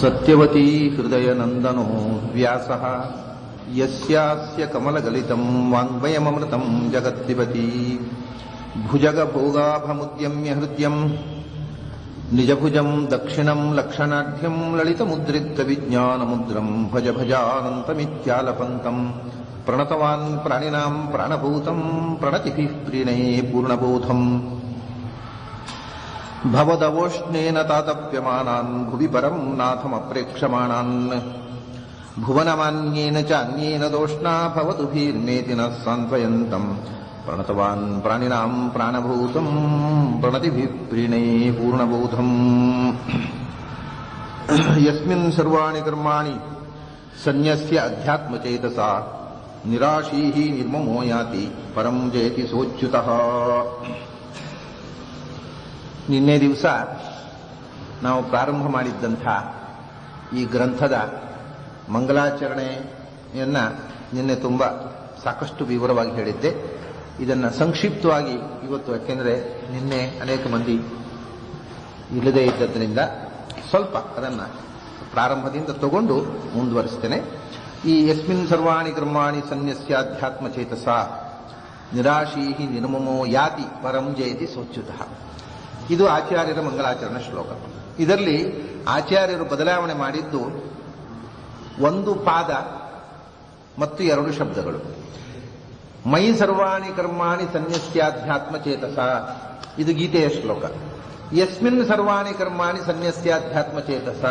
ಸತ್ಯವತೀ ಹೃದಯನಂದನೋ ವ್ಯಾಸಃ ಯಸ್ಯಾಸ್ಯ ಕಮಲಗಲಿತಂ ವಾಂಗ್ಮಯಮೃತಂ ಜಗತ್ತಿಪತಿ ಭುಜಗಭೋಗಾಭಮುದ್ಯಮ್ಯ ಹೃದ್ಯಂ ನಿಜಭುಜಂ ದಕ್ಷಿಣಂ ಲಕ್ಷಣಾಢ್ಯಂ ಲಲಿತಮುದ್ರಿಕ್ತ ವಿಜ್ಞಾನಮುದ್ರಂ ಭಜ ಭಜಾನಂತಮಿತ್ಯಾಲಪಂತಂ ಪ್ರಣತವಾನ್ ಪ್ರಾಣಿನಾಂ ಪ್ರಾಣಭೂತಂ ಪ್ರಣತಿಭಿಃ ಪ್ರೀಣೇ ಪೂರ್ಣಬೋಧಂ ಭವದವೋಷ್ಣೇನ ತಾತಪ್ಯಮಾನಾನ್ ಭುವಿ ಪರಂ ನಾಥಮಪ್ರೇಕ್ಷಮಾಣಾನ್ ಭುವನಮಾನ್ಯೇನ ಚ ಅನ್ಯೇನ ದೋಷ್ಣಾ ಭವತು ಭೀರ್ನೇತಿ ನಃ ಸಾಂತ್ವಯಂತಂ ಪ್ರಣತವಾನ್ ಪ್ರಾಣಿನಾಂ ಪ್ರಾಣಭೂತಂ ಪ್ರಣತಿಭಿಃ ಪ್ರೀಣೇ ಪೂರ್ಣಬೋಧಂ ಯಸ್ಮಿನ್ ಸರ್ವಾಣಿ ಕರ್ಮಾಣಿ ಸನ್ಯಸ್ಯ ಅಧ್ಯಾತ್ಮಚೇತಸಾ ನಿರಾಶೀಃ ನಿರ್ಮಮೋ ಯಾತಿ ಪರಂ ಜಯತಿ ಸೋಚ್ಯುತಃ. ನಿನ್ನೆ ದಿವಸ ನಾವು ಪ್ರಾರಂಭ ಮಾಡಿದ್ದಂಥ ಈ ಗ್ರಂಥದ ಮಂಗಲಾಚರಣೆಯನ್ನು ನಿನ್ನೆ ತುಂಬ ಸಾಕಷ್ಟು ವಿವರವಾಗಿ ಹೇಳಿದ್ದೆ. ಇದನ್ನು ಸಂಕ್ಷಿಪ್ತವಾಗಿ ಇವತ್ತು, ಯಾಕೆಂದರೆ ನಿನ್ನೆ ಅನೇಕ ಮಂದಿ ಇಲ್ಲದೇ ಇದ್ದದ್ರಿಂದ ಸ್ವಲ್ಪ ಅದನ್ನು ಪ್ರಾರಂಭದಿಂದ ತಗೊಂಡು ಮುಂದುವರಿಸ್ತೇನೆ. ಈ ಯಸ್ಮಿನ್ ಸರ್ವಾಣಿ ಕರ್ಮಾಣಿ ಸನ್ಯಸ್ಯಾಧ್ಯಾತ್ಮ ಚೇತಸ ನಿರಾಶೀಃ ನಿರ್ಮಮೋ ಯಾತಿ ಪರಂ ಜಯತಿ ಸೋಚ್ಯುತಃ. ಇದು ಆಚಾರ್ಯರ ಮಂಗಲಾಚರಣೆ ಶ್ಲೋಕ. ಇದರಲ್ಲಿ ಆಚಾರ್ಯರು ಬದಲಾವಣೆ ಮಾಡಿದ್ದು ಒಂದು ಪಾದ ಮತ್ತು ಎರಡು ಶಬ್ದಗಳು. ಮೈ ಸರ್ವಾಣಿ ಕರ್ಮಾಣಿ ಸನ್ಯಸ್ಯಾಧ್ಯಾತ್ಮ ಚೇತಸ, ಇದು ಗೀತೆಯ ಶ್ಲೋಕ. ಯಸ್ಮಿನ್ ಸರ್ವಾಣಿ ಕರ್ಮಾಣಿ ಸನ್ಯಸ್ಯಾಧ್ಯಾತ್ಮ ಚೇತಸ,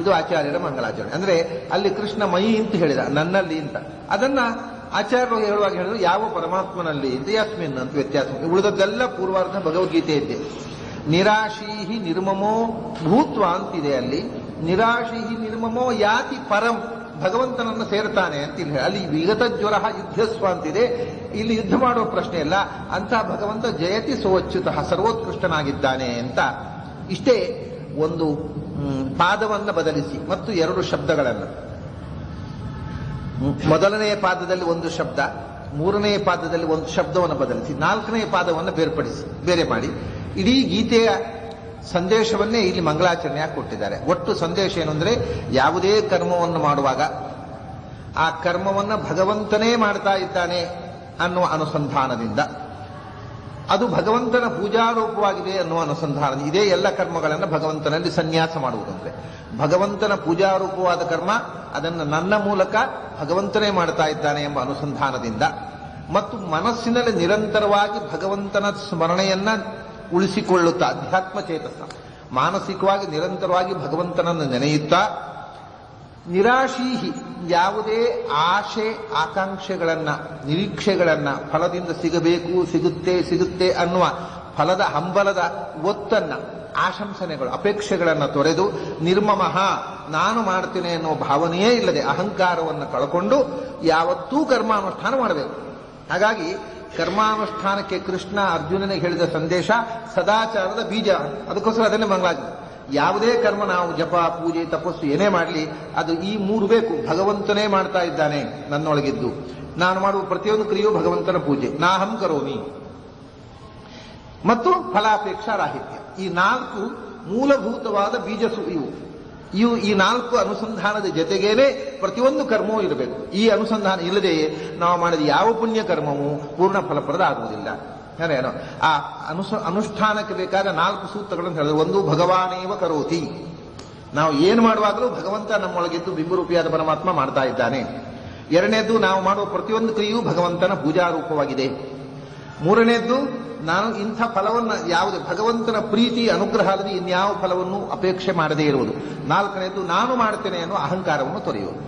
ಇದು ಆಚಾರ್ಯರ ಮಂಗಲಾಚರಣೆ. ಅಂದ್ರೆ ಅಲ್ಲಿ ಕೃಷ್ಣ ಮೈ ಅಂತ ಹೇಳಿದ, ನನ್ನಲ್ಲಿ ಅಂತ. ಅದನ್ನ ಆಚಾರ್ಯರು ಹೇಳುವಾಗ ಹೇಳಿದ್ರು ಯಾವ ಪರಮಾತ್ಮನಲ್ಲಿ ಅಂತ, ಯಸ್ಮಿನ್ ಅಂತ ವ್ಯತ್ಯಾಸ. ಉಳಿದದ್ದೆಲ್ಲ ಪೂರ್ವಾರ್ಧ ಭಗವದ್ಗೀತೆ ಇದ್ದೆ. ನಿರಾಶೀಹಿ ನಿರ್ಮಮೋ ಭೂತ್ವ ಅಂತಿದೆ ಅಲ್ಲಿ. ನಿರಾಶೀಹಿ ನಿರ್ಮಮೋ ಯಾತಿ ಪರಂ, ಭಗವಂತನನ್ನು ಸೇರ್ತಾನೆ ಅಂತ ಇಲ್ಲಿ. ಅಲ್ಲಿ ವಿಗತ ಜ್ವರ ಯುದ್ಧಸ್ವ ಅಂತಿದೆ, ಇಲ್ಲಿ ಯುದ್ಧ ಮಾಡುವ ಪ್ರಶ್ನೆ ಇಲ್ಲ. ಅಂತ ಭಗವಂತ ಜಯತಿ ಸೋಚ್ಯುತಃ, ಸರ್ವೋತ್ಕೃಷ್ಟನಾಗಿದ್ದಾನೆ ಅಂತ. ಇಷ್ಟೇ ಒಂದು ಪಾದವನ್ನು ಬದಲಿಸಿ ಮತ್ತು ಎರಡು ಶಬ್ದಗಳನ್ನು. ಮೊದಲನೆಯ ಪಾದದಲ್ಲಿ ಒಂದು ಶಬ್ದ, ಮೂರನೆಯ ಪಾದದಲ್ಲಿ ಒಂದು ಶಬ್ದವನ್ನು ಬದಲಿಸಿ, ನಾಲ್ಕನೆಯ ಪಾದವನ್ನು ಬೇರ್ಪಡಿಸಿ ಬೇರೆ ಮಾಡಿ ಇಡೀ ಗೀತೆಯ ಸಂದೇಶವನ್ನೇ ಇಲ್ಲಿ ಮಂಗಲಾಚರಣೆಯಾಗಿ ಕೊಟ್ಟಿದ್ದಾರೆ. ಒಟ್ಟು ಸಂದೇಶ ಏನು ಅಂದ್ರೆ, ಯಾವುದೇ ಕರ್ಮವನ್ನು ಮಾಡುವಾಗ ಆ ಕರ್ಮವನ್ನು ಭಗವಂತನೇ ಮಾಡ್ತಾ ಇದ್ದಾನೆ ಅನ್ನುವ ಅನುಸಂಧಾನದಿಂದ, ಅದು ಭಗವಂತನ ಪೂಜಾರೂಪವಾಗಿದೆ ಅನ್ನುವ ಅನುಸಂಧಾನ. ಇದೇ ಎಲ್ಲ ಕರ್ಮಗಳನ್ನು ಭಗವಂತನಲ್ಲಿ ಸನ್ಯಾಸ ಮಾಡುವುದಂದ್ರೆ, ಭಗವಂತನ ಪೂಜಾರೂಪವಾದ ಕರ್ಮ ಅದನ್ನು ನನ್ನ ಮೂಲಕ ಭಗವಂತನೇ ಮಾಡ್ತಾ ಇದ್ದಾನೆ ಎಂಬ ಅನುಸಂಧಾನದಿಂದ, ಮತ್ತು ಮನಸ್ಸಿನಲ್ಲಿ ನಿರಂತರವಾಗಿ ಭಗವಂತನ ಸ್ಮರಣೆಯನ್ನ ಉಳಿಸಿಕೊಳ್ಳುತ್ತಾ, ಅಧ್ಯಾತ್ಮ ಚೇತಸ, ಮಾನಸಿಕವಾಗಿ ನಿರಂತರವಾಗಿ ಭಗವಂತನನ್ನು ನೆನೆಯುತ್ತಾ, ನಿರಾಶೀಹಿ, ಯಾವುದೇ ಆಶೆ ಆಕಾಂಕ್ಷೆಗಳನ್ನ ನಿರೀಕ್ಷೆಗಳನ್ನ, ಫಲದಿಂದ ಸಿಗಬೇಕು, ಸಿಗುತ್ತೆ ಅನ್ನುವ ಫಲದ ಹಂಬಲದ ಒತ್ತನ್ನ, ಆಶಂಸನೆಗಳು ಅಪೇಕ್ಷೆಗಳನ್ನು ತೊರೆದು, ನಿರ್ಮಮಃ, ನಾನು ಮಾಡ್ತೇನೆ ಅನ್ನೋ ಭಾವನೆಯೇ ಇಲ್ಲದೆ ಅಹಂಕಾರವನ್ನು ಕಳ್ಕೊಂಡು ಯಾವತ್ತೂ ಕರ್ಮಾನುಷ್ಠಾನ ಮಾಡಬೇಕು. ಹಾಗಾಗಿ ಕರ್ಮಾನುಷ್ಠಾನಕ್ಕೆ ಕೃಷ್ಣ ಅರ್ಜುನನಿಗೆ ಹೇಳಿದ ಸಂದೇಶ ಸದಾಚಾರದ ಬೀಜ. ಅದಕ್ಕೋಸ್ಕರ ಅದನ್ನೇ ಮಂಗಳಾಚರಣೆ. ಯಾವುದೇ ಕರ್ಮ ನಾವು ಜಪ, ಪೂಜೆ, ತಪಸ್ಸು ಏನೇ ಮಾಡಲಿ, ಅದು ಈ ಮೂರು ಬೇಕು. ಭಗವಂತನೇ ಮಾಡ್ತಾ ಇದ್ದಾನೆ ನನ್ನೊಳಗಿದ್ದು, ನಾನು ಮಾಡುವ ಪ್ರತಿಯೊಂದು ಕ್ರಿಯೆಯೂ ಭಗವಂತನ ಪೂಜೆ, ನಾಹಂ ಕರೋಮಿ, ಮತ್ತು ಫಲಾಪೇಕ್ಷಾ ರಾಹಿತ್ಯ. ಈ ನಾಲ್ಕು ಮೂಲಭೂತವಾದ ಬೀಜಸು ಇವು ಈ ನಾಲ್ಕು ಅನುಸಂಧಾನದ ಜೊತೆಗೇನೆ ಪ್ರತಿಯೊಂದು ಕರ್ಮವೂ ಇರಬೇಕು. ಈ ಅನುಸಂಧಾನ ಇಲ್ಲದೆಯೇ ನಾವು ಮಾಡಿದ ಯಾವ ಪುಣ್ಯ ಕರ್ಮವೂ ಪೂರ್ಣ ಫಲಪ್ರದ ಆಗುವುದಿಲ್ಲ. ಏನೋ ಆ ಅನುಷ್ಠಾನಕ್ಕೆ ಬೇಕಾದ ನಾಲ್ಕು ಸೂತ್ರಗಳನ್ನು ಹೇಳಿದ್ರು. ಒಂದು, ಭಗವಾನೇವ ಕರೋತಿ, ನಾವು ಏನು ಮಾಡುವಾಗಲೂ ಭಗವಂತ ನಮ್ಮೊಳಗಿದ್ದು ಬಿಂಬರೂಪಿಯಾದ ಪರಮಾತ್ಮ ಮಾಡ್ತಾ ಇದ್ದಾನೆ. ಎರಡನೇದ್ದು, ನಾವು ಮಾಡುವ ಪ್ರತಿಯೊಂದು ಕ್ರಿಯೆಯೂ ಭಗವಂತನ ಪೂಜಾರೂಪವಾಗಿದೆ. ಮೂರನೇದ್ದು, ನಾನು ಇಂಥ ಫಲವನ್ನು ಯಾವುದೇ ಭಗವಂತನ ಪ್ರೀತಿ ಅನುಗ್ರಹ ಅಲ್ಲದೆ ಇನ್ಯಾವ ಫಲವನ್ನು ಅಪೇಕ್ಷೆ ಮಾಡದೇ ಇರುವುದು. ನಾಲ್ಕನೇದು, ನಾನು ಮಾಡ್ತೇನೆ ಅನ್ನೋ ಅಹಂಕಾರವನ್ನು ತೊರೆಯುವುದು.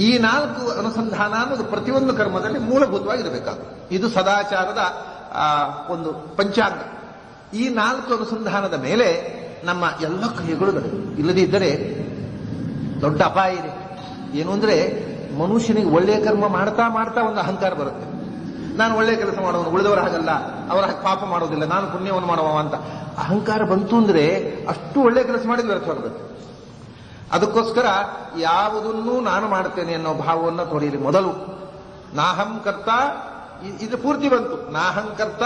ಈ ನಾಲ್ಕು ಅನುಸಂಧಾನ ಅನ್ನೋದು ಪ್ರತಿಯೊಂದು ಕರ್ಮದಲ್ಲಿ ಮೂಲಭೂತವಾಗಿರಬೇಕಾಗುತ್ತೆ. ಇದು ಸದಾಚಾರದ ಒಂದು ಪಂಚಾಂಗ. ಈ ನಾಲ್ಕು ಅನುಸಂಧಾನದ ಮೇಲೆ ನಮ್ಮ ಎಲ್ಲ ಕ್ರಿಯೆಗಳು ಇಲ್ಲದಿದ್ದರೆ ದೊಡ್ಡ ಅಪಾಯ ಇದೆ. ಏನು ಅಂದ್ರೆ, ಮನುಷ್ಯನಿಗೆ ಒಳ್ಳೆಯ ಕರ್ಮ ಮಾಡ್ತಾ ಮಾಡ್ತಾ ಒಂದು ಅಹಂಕಾರ ಬರುತ್ತೆ. ನಾನು ಒಳ್ಳೆ ಕೆಲಸ ಮಾಡುವನು, ಉಳಿದವರ ಹಾಗಲ್ಲ, ಅವರ ಪಾಪ ಮಾಡೋದಿಲ್ಲ, ನಾನು ಪುಣ್ಯವನ್ನು ಮಾಡುವ ಅಂತ ಅಹಂಕಾರ ಬಂತು ಅಂದ್ರೆ ಅಷ್ಟು ಒಳ್ಳೆ ಕೆಲಸ ಮಾಡಿದ್ರೆ ವ್ಯರ್ಥವಾಗಬೇಕು. ಅದಕ್ಕೋಸ್ಕರ ಯಾವುದನ್ನೂ ನಾನು ಮಾಡ್ತೇನೆ ಅನ್ನೋ ಭಾವವನ್ನು ತೊರೆಯಲಿ. ಮೊದಲು ನಾಹಂ ಕರ್ತ, ಇದು ಪೂರ್ತಿ ಬಂತು. ನಾಹಂ ಕರ್ತ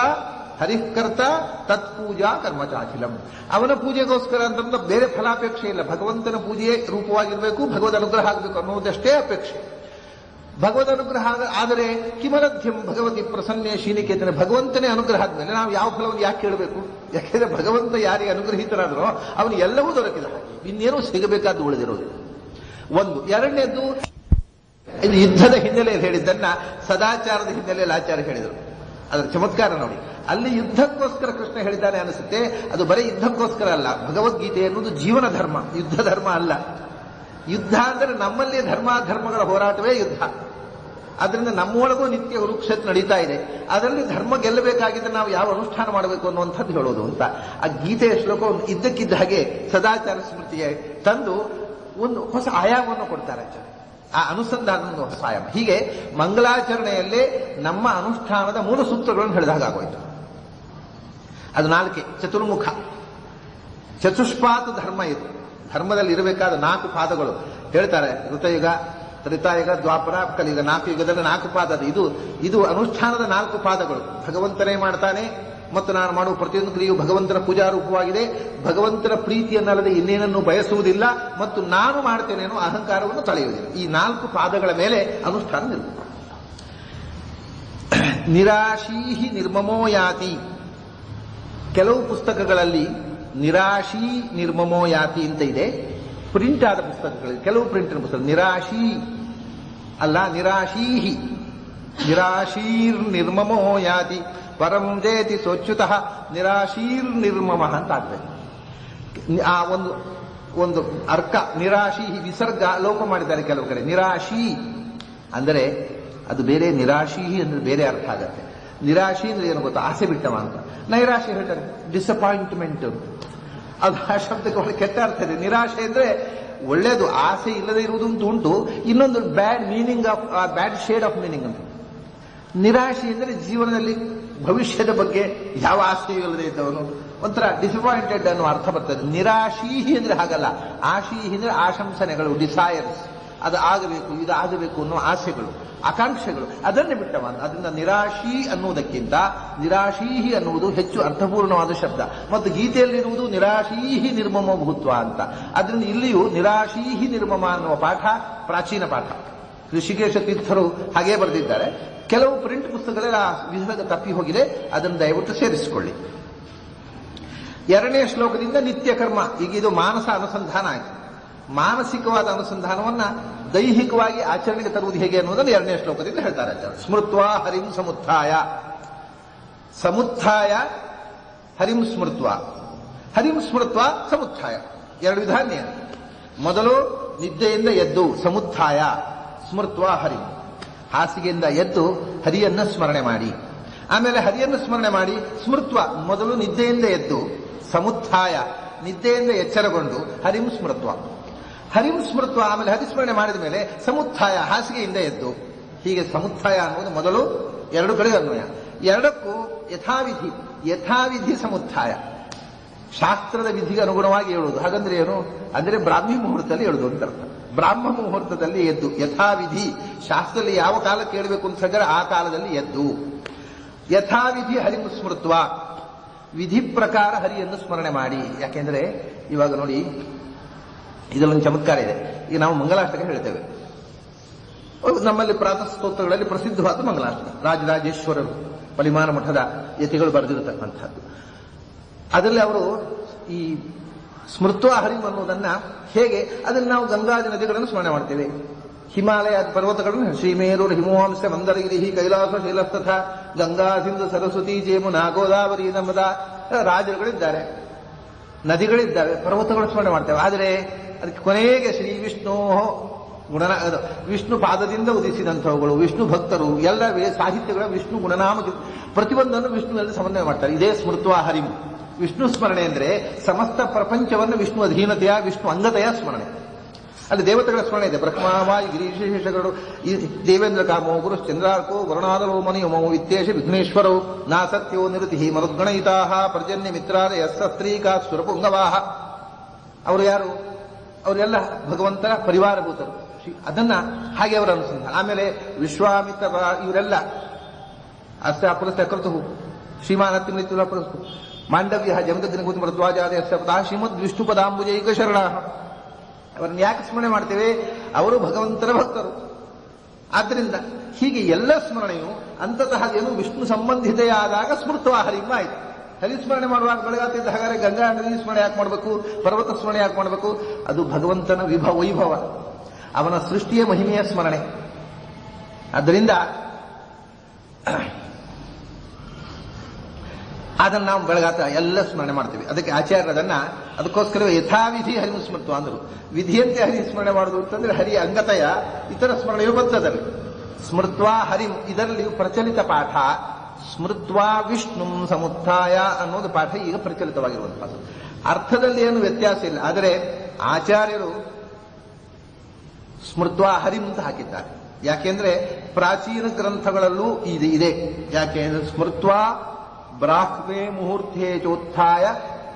ಹರಿಕರ್ತ ತತ್ಪೂಜಾ ಕರ್ಮಚಾಖಿಲಂ. ಅವನ ಪೂಜೆಗೋಸ್ಕರ ಅಂತಂದ್ರೆ ಬೇರೆ ಫಲಾಪೇಕ್ಷೆ ಇಲ್ಲ. ಭಗವಂತನ ಪೂಜೆಯೇ ರೂಪವಾಗಿರಬೇಕು, ಭಗವದ್ ಅನುಗ್ರಹ ಆಗಬೇಕು ಅನ್ನೋದಷ್ಟೇ ಅಪೇಕ್ಷೆ. ಭಗವದ್ ಅನುಗ್ರಹ ಆದರೆ ಕಿಮಲಧ್ಯಂ ಭಗವತಿ ಪ್ರಸನ್ನೇ ಶ್ರೀನಿಕೇತನ. ಭಗವಂತನೇ ಅನುಗ್ರಹ ಆದ್ಮೇಲೆ ನಾವು ಯಾವ ಫಲವನ್ನು ಯಾಕೆ ಕೇಳಬೇಕು? ಯಾಕೆಂದ್ರೆ ಭಗವಂತ ಯಾರಿಗೆ ಅನುಗ್ರಹಿತರಾದ್ರೋ ಅವನು ಎಲ್ಲವೂ ದೊರಕಿದ ಹಾಗೆ, ಇನ್ನೇನೂ ಸಿಗಬೇಕಾದ್ದು ಉಳಿದಿರೋದಿಲ್ಲ. ಒಂದು. ಎರಡನೇದ್ದು, ಇದು ಯುದ್ಧದ ಹಿನ್ನೆಲೆಯಲ್ಲಿ ಹೇಳಿದ್ದನ್ನ ಸದಾಚಾರದ ಹಿನ್ನೆಲೆಯಲ್ಲಿ ಆಚಾರ್ಯ ಹೇಳಿದರು. ಅದರ ಚಮತ್ಕಾರ ನೋಡಿ. ಅಲ್ಲಿ ಯುದ್ಧಕ್ಕೋಸ್ಕರ ಕೃಷ್ಣ ಹೇಳಿದ್ದಾನೆ ಅನಿಸುತ್ತೆ. ಅದು ಬರೀ ಯುದ್ಧಕ್ಕೋಸ್ಕರ ಅಲ್ಲ. ಭಗವದ್ಗೀತೆ ಎನ್ನುವುದು ಜೀವನ ಧರ್ಮ, ಯುದ್ಧ ಧರ್ಮ ಅಲ್ಲ. ಯುದ್ಧ ಅಂದರೆ ನಮ್ಮಲ್ಲಿ ಧರ್ಮಾಧರ್ಮಗಳ ಹೋರಾಟವೇ ಯುದ್ಧ. ಅದರಿಂದ ನಮ್ಮೊಳಗೂ ನಿತ್ಯ ಕುರುಕ್ಷೇತ್ರ ನಡೀತಾ ಇದೆ. ಅದರಲ್ಲಿ ಧರ್ಮ ಗೆಲ್ಲಬೇಕಾಗಿದ್ದರೆ ನಾವು ಯಾವ ಅನುಷ್ಠಾನ ಮಾಡಬೇಕು ಅನ್ನುವಂಥದ್ದು ಹೇಳೋದು ಅಂತ ಆ ಗೀತೆಯ ಶ್ಲೋಕವನ್ನು ಇದ್ದಕ್ಕಿದ್ದ ಹಾಗೆ ಸದಾಚಾರ ಸ್ಮೃತಿಗೆ ತಂದು ಒಂದು ಹೊಸ ಆಯಾಮವನ್ನು ಕೊಡ್ತಾರೆ. ಆ ಅನುಸಂಧಾನದ ಹೊಸ ಆಯಾಮ. ಹೀಗೆ ಮಂಗಳಾಚರಣೆಯಲ್ಲೇ ನಮ್ಮ ಅನುಷ್ಠಾನದ ಮೂಲ ಸೂತ್ರಗಳನ್ನು ಹೇಳಿದಾಗೋಯ್ತು. ಅದು 4 ಚತುರ್ಮುಖ ಚತುಷ್ಪಾತ ಧರ್ಮ. ಇದು ಧರ್ಮದಲ್ಲಿ ಇರಬೇಕಾದ 4 ಪಾದಗಳು ಹೇಳ್ತಾರೆ. ಋತಯುಗ, ತ್ರೇತಾಯುಗ, ದ್ವಾಪರ, ಕಲಿಯುಗ. 4 ಯುಗದಲ್ಲಿ 4 ಪಾದ. ಇದು ಅನುಷ್ಠಾನದ 4 ಪಾದಗಳು. ಭಗವಂತನೇ ಮಾಡ್ತಾನೆ ಮತ್ತು ನಾನು ಮಾಡುವ ಪ್ರತಿಯೊಂದು ಕ್ರಿಯೆಯು ಭಗವಂತನ ಪೂಜಾ ರೂಪವಾಗಿದೆ. ಭಗವಂತನ ಪ್ರೀತಿಯನ್ನಲ್ಲದೆ ಇನ್ನೇನನ್ನು ಬಯಸುವುದಿಲ್ಲ ಮತ್ತು ನಾನು ಮಾಡ್ತೇನೆ ಅನ್ನೋ ಅಹಂಕಾರವನ್ನು ತಳೆಯುವುದಿಲ್ಲ. ಈ 4 ಪಾದಗಳ ಮೇಲೆ ಅನುಷ್ಠಾನ ನಿಲ್ಲುತ್ತದೆ. ನಿರಾಶೀಹಿ ನಿರ್ಮಮೋ ಯಾತಿ. ಕೆಲವು ಪುಸ್ತಕಗಳಲ್ಲಿ ನಿರಾಶಿ ನಿರ್ಮಮೋ ಯಾತಿ ಅಂತ ಇದೆ, ಪ್ರಿಂಟ್ ಆದ ಪುಸ್ತಕಗಳಲ್ಲಿ. ಕೆಲವು ಪ್ರಿಂಟಿನ ಪುಸ್ತಕ ನಿರಾಶಿ ಅಲ್ಲ, ನಿರಾಶೀಹಿ. ನಿರಾಶೀರ್ ನಿರ್ಮಮೋ ಯಾತಿ ಪರಂ ಜೇತಿ ಸೋಚ್ಯುತಃ ನಿರಾಶೀರ್ ನಿರ್ಮಮ ಅಂತ ಆಗ್ಬೇಕು. ಆ ಒಂದು ಅರ್ಕ ನಿರಾಶಿ ವಿಸರ್ಗ ಲೋಪ ಮಾಡಿದ್ದಾರೆ ಕೆಲವು ಕಡೆ. ನಿರಾಶಿ ಅಂದರೆ ಅದು ಬೇರೆ, ನಿರಾಶಿ ಅಂದ್ರೆ ಬೇರೆ ಅರ್ಥ ಆಗತ್ತೆ. ನಿರಾಶಿ ಅಂದ್ರೆ ಏನು ಗೊತ್ತಾ? ಆಸೆ ಬಿಟ್ಟವ ಅಂತ. ನೈರಾಶಿ ಹೇಳ್ತಾರೆ ಡಿಸಪಾಯಿಂಟ್ಮೆಂಟ್. ಅದು ಆ ಶಬ್ದಕ್ಕೆ ಒಳ್ಳೆ ಕೆಟ್ಟ ಅರ್ಥ ಇದೆ. ನಿರಾಶೆ ಅಂದ್ರೆ ಒಳ್ಳೇದು, ಆಸೆ ಇಲ್ಲದೆ ಇರುವುದು ಅಂತ ಉಂಟು. ಇನ್ನೊಂದು bad meaning of bad shade of meaning ಅಂತ. ನಿರಾಶೆ ಅಂದರೆ ಜೀವನದಲ್ಲಿ ಭವಿಷ್ಯದ ಬಗ್ಗೆ ಯಾವ ಆಸೆಯೂ ಇಲ್ಲದೆ ಇದ್ದವನು, ಒಂಥರ ಡಿಸಪಾಯಿಂಟೆಡ್ ಅನ್ನೋ ಅರ್ಥ ಬರ್ತದೆ. ನಿರಾಶೀಹಿ ಅಂದ್ರೆ ಹಾಗಲ್ಲ. ಆಶೀಹಿ ಅಂದ್ರೆ ಆಶಂಸನೆಗಳು, ಡಿಸೈರ್ಸ್. ಅದು ಆಗಬೇಕು, ಇದು ಆಗಬೇಕು ಅನ್ನೋ ಆಸೆಗಳು, ಆಕಾಂಕ್ಷೆಗಳು, ಅದನ್ನೇ ಬಿಟ್ಟವ. ಅದರಿಂದ ನಿರಾಶಿ ಅನ್ನುವುದಕ್ಕಿಂತ ನಿರಾಶೀಹಿ ಅನ್ನುವುದು ಹೆಚ್ಚು ಅರ್ಥಪೂರ್ಣವಾದ ಶಬ್ದ. ಮತ್ತು ಗೀತೆಯಲ್ಲಿರುವುದು ನಿರಾಶೀಹಿ ನಿರ್ಮಮ ಭೂತ್ವ ಅಂತ. ಅದರಿಂದ ಇಲ್ಲಿಯೂ ನಿರಾಶೀಹಿ ನಿರ್ಮಮ ಅನ್ನುವ ಪಾಠ ಪ್ರಾಚೀನ ಪಾಠ. ಋಷಿಕೇಶ ತೀರ್ಥರು ಹಾಗೇ ಬರೆದಿದ್ದಾರೆ. ಕೆಲವು ಪ್ರಿಂಟ್ ಪುಸ್ತಕಗಳೆಲ್ಲ ವಿಭಾಗ ತಪ್ಪಿ ಹೋಗಿದೆ, ಅದನ್ನು ದಯವಿಟ್ಟು ಸೇರಿಸಿಕೊಳ್ಳಿ. 2ನೇ ಶ್ಲೋಕದಿಂದ ನಿತ್ಯ ಕರ್ಮ. ಈಗ ಇದು ಮಾನಸ ಅನುಸಂಧಾನ ಆಯಿತು. ಮಾನಸಿಕವಾದ ಅನುಸಂಧಾನವನ್ನ ದೈಹಿಕವಾಗಿ ಆಚರಣೆಗೆ ತರುವುದು ಹೇಗೆ ಅನ್ನೋದನ್ನು 2ನೇ ಶ್ಲೋಕದಿಂದ ಹೇಳ್ತಾರೆ ಆಚಾರ್ಯ. ಸ್ಮೃತ್ವಾ ಹರಿಂ ಸಮುತ್ಥಾಯ. ಸಮುತ್ಥಾಯ ಹರಿಂ ಸ್ಮೃತ್ವ. ಹರಿಂ ಸ್ಮೃತ್ವ ಸಮುತ್ಥಾಯ 2 ವಿಧಾನ್ಯ. ಮೊದಲು ನಿದ್ದೆಯಿಂದ ಎದ್ದು ಸಮುತ್ಥಾಯ ಸ್ಮೃತ್ವ ಹರಿಂ. ಹಾಸಿಗೆಯಿಂದ ಎದ್ದು ಹರಿಯನ್ನ ಸ್ಮರಣೆ ಮಾಡಿ. ಆಮೇಲೆ ಹರಿಯನ್ನು ಸ್ಮರಣೆ ಮಾಡಿ ಸ್ಮೃತ್ವ. ಮೊದಲು ನಿದ್ದೆಯಿಂದ ಎದ್ದು ಸಮುತ್ಥಾಯ ನಿದ್ದೆಯಿಂದ ಎಚ್ಚರಗೊಂಡು ಹರಿಂ ಸ್ಮೃತ್ವ. ಹರಿಂ ಸ್ಮೃತ್ವ ಆಮೇಲೆ ಹರಿಸ್ಮರಣೆ ಮಾಡಿದ ಮೇಲೆ ಸಮುತ್ಥಾಯ ಹಾಸಿಗೆಯಿಂದ ಎದ್ದು. ಹೀಗೆ ಸಮುತ್ಥಾಯ ಅನ್ನುವುದು ಮೊದಲು 2 ಕಡೆ ಅನ್ವಯ. 2ಕ್ಕೂ ಯಥಾವಿಧಿ. ಯಥಾವಿಧಿ ಸಮುತ್ಥಾಯ ಶಾಸ್ತ್ರದ ವಿಧಿಗೆ ಅನುಗುಣವಾಗಿ ಹೇಳುವುದು. ಹಾಗಂದ್ರೆ ಏನು ಅಂದ್ರೆ ಬ್ರಾಹ್ಮಿ ಮುಹೂರ್ತದಲ್ಲಿ ಹೇಳುವುದು ಅಂತ ಅರ್ಥ. ಬ್ರಾಹ್ಮ ಮುಹೂರ್ತದಲ್ಲಿ ಎದ್ದು ಯಥಾವಿಧಿ. ಶಾಸ್ತ್ರದಲ್ಲಿ ಯಾವ ಕಾಲಕ್ಕೆ ಹೇಳಬೇಕು ಅಂತ ಹೇಳಿದ್ರೆ ಆ ಕಾಲದಲ್ಲಿ ಎದ್ದು ಯಥಾವಿಧಿ ಹರಿಂ ಸ್ಮೃತ್ವ. ವಿಧಿ ಪ್ರಕಾರ ಹರಿಯನ್ನು ಸ್ಮರಣೆ ಮಾಡಿ. ಯಾಕೆಂದ್ರೆ ಇವಾಗ ನೋಡಿ, ಇದರಲ್ಲೊಂದು ಚಮತ್ಕಾರ ಇದೆ. ಈಗ ನಾವು ಮಂಗಲಾಷ್ಟಕ ಹೇಳ್ತೇವೆ. ನಮ್ಮಲ್ಲಿ ಪ್ರಾತಃ ಸ್ತೋತ್ರಗಳಲ್ಲಿ ಪ್ರಸಿದ್ಧವಾದ ಮಂಗಲಾಷ್ಟಕ ರಾಜರಾಜೇಶ್ವರರು ಪರಿಮಾಣ ಮಠದ ಯತಿಗಳು ಬರೆದಿರತಕ್ಕಂಥದ್ದು. ಅದರಲ್ಲಿ ಅವರು ಈ ಸ್ಮೃತ್ವ ಹರಿಂ ಅನ್ನೋದನ್ನ ಹೇಗೆ, ಅದನ್ನು ನಾವು ಗಂಗಾದಿ ನದಿಗಳನ್ನು ಸ್ಮರಣೆ ಮಾಡ್ತೇವೆ. ಹಿಮಾಲಯ ಪರ್ವತಗಳನ್ನು ಶ್ರೀಮೇರು ಹಿಮವಂಶ ಮಂದರಗಿರಿ ಕೈಲಾಸ ಶೈಲಸ್ತಥ ಗಂಗಾ ಸಿಂಧು ಸರಸ್ವತಿ ಜೇಮುನಾ ಗೋದಾವರಿ ನರ್ಮದ ರಾಜರುಗಳಿದ್ದಾರೆ, ನದಿಗಳಿದ್ದಾವೆ, ಪರ್ವತಗಳು ಸ್ಮರಣೆ ಮಾಡ್ತೇವೆ. ಆದರೆ ಅದಕ್ಕೆ ಕೊನೆಗೆ ಶ್ರೀ ವಿಷ್ಣು ವಿಷ್ಣು ಪಾದದಿಂದ ಉದಿಸಿದಂಥವುಗಳು, ವಿಷ್ಣು ಭಕ್ತರು ಎಲ್ಲ ಸಾಹಿತ್ಯಗಳ ವಿಷ್ಣು ಗುಣನಾಮ ಪ್ರತಿಯೊಂದನ್ನು ವಿಷ್ಣುವಿನಲ್ಲಿ ಸಮನ್ವಯ ಮಾಡ್ತಾರೆ. ಇದೇ ಸ್ಮೃತ್ವ ಹರಿಂ. ವಿಷ್ಣು ಸ್ಮರಣೆ ಅಂದ್ರೆ ಸಮಸ್ತ ಪ್ರಪಂಚವನ್ನು ವಿಷ್ಣು ಅಧೀನತೆಯ ವಿಷ್ಣು ಅಂಗತೆಯ ಸ್ಮರಣೆ. ಅಲ್ಲಿ ದೇವತೆಗಳ ಸ್ಮರಣೆ ಇದೆ. ಬ್ರಹ್ಮಾವಾಯು ಗಿರೀಶೇಷಗಳು ದೇವೇಂದ್ರ ಕಾಮೋ ಗುರು ಚಂದ್ರಾರ್ಕೋ ವರುಣಾದಲೋ ಮನಿ ಉಮೋ ವಿತ್ತೇಶ ವಿಘ್ನೇಶ್ವರೋ ನಾ ಸತ್ಯೋ ನಿರುತಿ ಮರುದ್ಗಣಯಿತಾ ಪರ್ಜನ್ಯ ಮಿತ್ರಾದಯ ಸಸ್ತ್ರೀಕಾ ಸುರಪುಂಗವಾಹ. ಅವರು ಯಾರು? ಅವರೆಲ್ಲ ಭಗವಂತನ ಪರಿವಾರಭೂತರು. ಅದನ್ನ ಹಾಗೆ ಅವರ ಅನುಸಂಧಾನ. ಆಮೇಲೆ ವಿಶ್ವಾಮಿತ್ರ ಇವರೆಲ್ಲ ಅಸ್ಯ ಅಪುರಸ್ಯ ಕೃತು ಶ್ರೀಮಾನತ್ಯಮಿತ್ಯುಲ ಮಾಂಡವ್ಯ ಜಮದಗ್ನಿಭೂತಿ ಮೃತ್ವಾಜಾದ ಶ್ರೀಮದ್ ವಿಷ್ಣು ಪದಾಂಬುಜೈಕ ಶರಣ. ಅವರನ್ನು ಯಾಕೆ ಸ್ಮರಣೆ ಮಾಡ್ತೇವೆ? ಅವರು ಭಗವಂತನ ಭಕ್ತರು. ಆದ್ದರಿಂದ ಹೀಗೆ ಎಲ್ಲ ಸ್ಮರಣೆಯು ಅಂತತಃ ಏನು ವಿಷ್ಣು ಸಂಬಂಧಿತೆಯಾದಾಗ ಸ್ಮೃತ್ವ ಹರಿಮ ಆಯ್ತು. ಹರಿಸ್ಮರಣೆ ಮಾಡುವಾಗ ಬೆಳಗಾತಿದ್ದ ಹಾಗಾದ್ರೆ ಗಂಗಾ ನದಿ ಸ್ಮರಣೆ ಯಾಕೆ ಮಾಡಬೇಕು, ಪರ್ವತ ಸ್ಮರಣೆ ಯಾಕೆ ಮಾಡಬೇಕು? ಅದು ಭಗವಂತನ ವೈಭವ, ಅವನ ಸೃಷ್ಟಿಯ ಮಹಿಮೆಯ ಸ್ಮರಣೆ. ಆದ್ದರಿಂದ ಅದನ್ನು ನಾವು ಬೆಳಗಾತ ಎಲ್ಲ ಸ್ಮರಣೆ ಮಾಡ್ತೀವಿ. ಅದಕ್ಕೆ ಆಚಾರ್ಯರದನ್ನ ಅದಕ್ಕೋಸ್ಕರ ಯಥಾವಿಧಿ ಹರಿವು ಸ್ಮೃತ್ವ ಅಂದರು. ವಿಧಿಯಂತೆ ಹರಿ ಸ್ಮರಣೆ ಮಾಡುವುದು ಅಂತಂದ್ರೆ ಹರಿಯ ಅಂಗತಯ ಇತರ ಸ್ಮರಣೆಯು ಬರ್ತದಲ್ಲಿ ಸ್ಮೃತ್ವ ಹರಿಂ. ಇದರಲ್ಲಿ ಪ್ರಚಲಿತ ಪಾಠ ಸ್ಮೃತ್ವ ವಿಷ್ಣು ಸಮುತ್ಥಾಯ ಅನ್ನೋದು ಪಾಠ ಈಗ ಪ್ರಚಲಿತವಾಗಿರುವಂತಹ. ಅರ್ಥದಲ್ಲಿ ಏನು ವ್ಯತ್ಯಾಸ ಇಲ್ಲ, ಆದರೆ ಆಚಾರ್ಯರು ಸ್ಮೃತ್ವ ಹರಿಂ ಅಂತ ಹಾಕಿದ್ದಾರೆ. ಯಾಕೆಂದ್ರೆ ಪ್ರಾಚೀನ ಗ್ರಂಥಗಳಲ್ಲೂ ಇದೆ. ಯಾಕೆಂದ್ರೆ ಸ್ಮೃತ್ವ ಬ್ರಾಹ್ಮೇ ಮುಹೂರ್ತೆ ಚೋತ್ಥಾಯ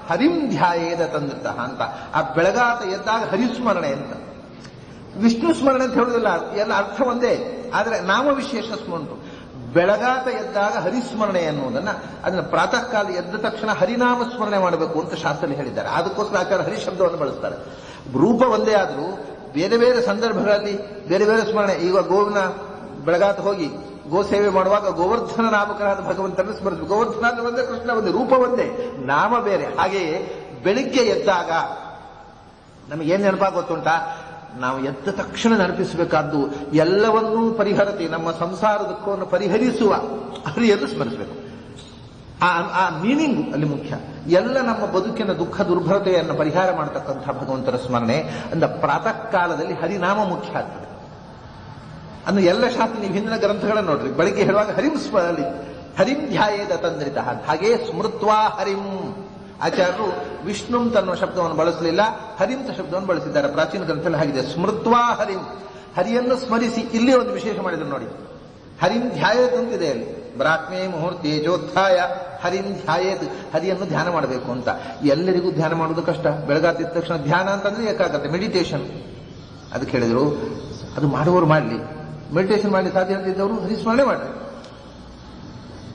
ಹರಿಂ ಧ್ಯಾಯೇದ ತಂದಿರ್ತಃ ಅಂತ. ಆ ಬೆಳಗಾತ ಎದ್ದಾಗ ಹರಿಸ್ಮರಣೆ ಅಂತ. ವಿಷ್ಣು ಸ್ಮರಣೆ ಅಂತ ಹೇಳುವುದಿಲ್ಲ, ಎಲ್ಲ ಅರ್ಥ ಒಂದೇ, ಆದರೆ ನಾಮ ವಿಶೇಷ ಉಂಟು. ಬೆಳಗಾತ ಎದ್ದಾಗ ಹರಿಸ್ಮರಣೆ ಅನ್ನೋದನ್ನ ಅದನ್ನ ಪ್ರಾತಃ ಕಾಲ ಎದ್ದ ತಕ್ಷಣ ಹರಿನಾಮ ಸ್ಮರಣೆ ಮಾಡಬೇಕು ಅಂತ ಶಾಸ್ತ್ರದಲ್ಲಿ ಹೇಳಿದ್ದಾರೆ. ಅದಕ್ಕೋಸ್ಕರ ಆಚಾರ್ಯ ಹರಿ ಶಬ್ದವನ್ನು ಬಳಸ್ತಾರೆ. ರೂಪ ಒಂದೇ ಆದರೂ ಬೇರೆ ಬೇರೆ ಸಂದರ್ಭಗಳಲ್ಲಿ ಬೇರೆ ಬೇರೆ ಸ್ಮರಣೆ. ಈಗ ಗೋವಿನ ಬೆಳಗಾತ ಹೋಗಿ ಗೋ ಸೇವೆ ಮಾಡುವಾಗ ಗೋವರ್ಧನ ನಾಮಕರಾದ ಭಗವಂತನ ಸ್ಮರಿಸಬೇಕು. ಗೋವರ್ಧನ ಅಂದ್ರೆ ಒಂದೇ, ಕೃಷ್ಣ ಒಂದೇ, ರೂಪ ಒಂದೇ, ನಾಮ ಬೇರೆ. ಹಾಗೆಯೇ ಬೆಳಿಗ್ಗೆ ಎದ್ದಾಗ ನಮಗೇನು ನೆನಪಾಗುತ್ತುಂಟಾ? ನಾವು ಎದ್ದ ತಕ್ಷಣ ನೆನಪಿಸಬೇಕಾದ್ದು ಎಲ್ಲವನ್ನೂ ಪರಿಹರತಿ, ನಮ್ಮ ಸಂಸಾರ ದುಃಖವನ್ನು ಪರಿಹರಿಸುವ ಹರಿಯನ್ನು ಸ್ಮರಿಸಬೇಕು. ಆ ಮೀನಿಂಗು ಅಲ್ಲಿ ಮುಖ್ಯ. ಎಲ್ಲ ನಮ್ಮ ಬದುಕಿನ ದುಃಖ ದುರ್ಭರತೆಯನ್ನು ಪರಿಹಾರ ಮಾಡತಕ್ಕಂಥ ಭಗವಂತನ ಸ್ಮರಣೆ ಅಂದ ಪ್ರಾತಃ ಕಾಲದಲ್ಲಿ ಹರಿನಾಮ ಮುಖ್ಯ ಆಗ್ತದೆ. ಅನ್ನು ಎಲ್ಲ ಶಾಸ್ತ್ರ ನೀವು ಹಿಂದಿನ ಗ್ರಂಥಗಳನ್ನು ನೋಡ್ರಿ, ಬೆಳಿಗ್ಗೆ ಹೇಳುವಾಗ ಹರಿಂ ಸ್ಮರಣಿ ಹರಿಂ ಧ್ಯಾಯೇದ ತಂದ್ರಿತ. ಹಾಗೆ ಸ್ಮೃತ್ವಾ ಹರಿಂ. ಆಚಾರ್ಯರು ವಿಷ್ಣು ತನ್ನುವ ಶಬ್ದವನ್ನು ಬಳಸಲಿಲ್ಲ, ಹರಿಂತ ಶಬ್ದವನ್ನು ಬಳಸಿದ್ದಾರೆ. ಪ್ರಾಚೀನ ಗ್ರಂಥದಲ್ಲಿ ಆಗಿದೆ ಸ್ಮೃತ್ವಾ ಹರಿಂ, ಹರಿಯನ್ನು ಸ್ಮರಿಸಿ. ಇಲ್ಲಿ ಒಂದು ವಿಶೇಷ ಮಾಡಿದ್ರು ನೋಡಿ, ಹರಿಂ ಧ್ಯಾಯೇತ್ ಅಂತಿದೆ ಅಲ್ಲಿ. ಬ್ರಾಹ್ಮೇ ಮುಹೂರ್ತೆ ಚೋತ್ಥಾಯ ಹರಿಂ ಧ್ಯಾಯೇತ್, ಹರಿಯನ್ನು ಧ್ಯಾನ ಮಾಡಬೇಕು ಅಂತ. ಎಲ್ಲರಿಗೂ ಧ್ಯಾನ ಮಾಡೋದು ಕಷ್ಟ. ಬೆಳಗಾತಿದ ತಕ್ಷಣ ಧ್ಯಾನ ಅಂತಂದ್ರೆ ಏಕಾಗ್ರತೆ, ಮೆಡಿಟೇಷನ್. ಅದಕ್ಕೆ ಹೇಳಿದ್ರು ಅದು ಮಾಡುವವರು ಮಾಡಲಿ, ಮೆಡಿಟೇಷನ್ ಮಾಡಿ ಸಾಧ್ಯ ಅಂತಿದ್ದವರು ಹರಿಸ್ಮರಣೆ ಮಾಡ್ರಿ.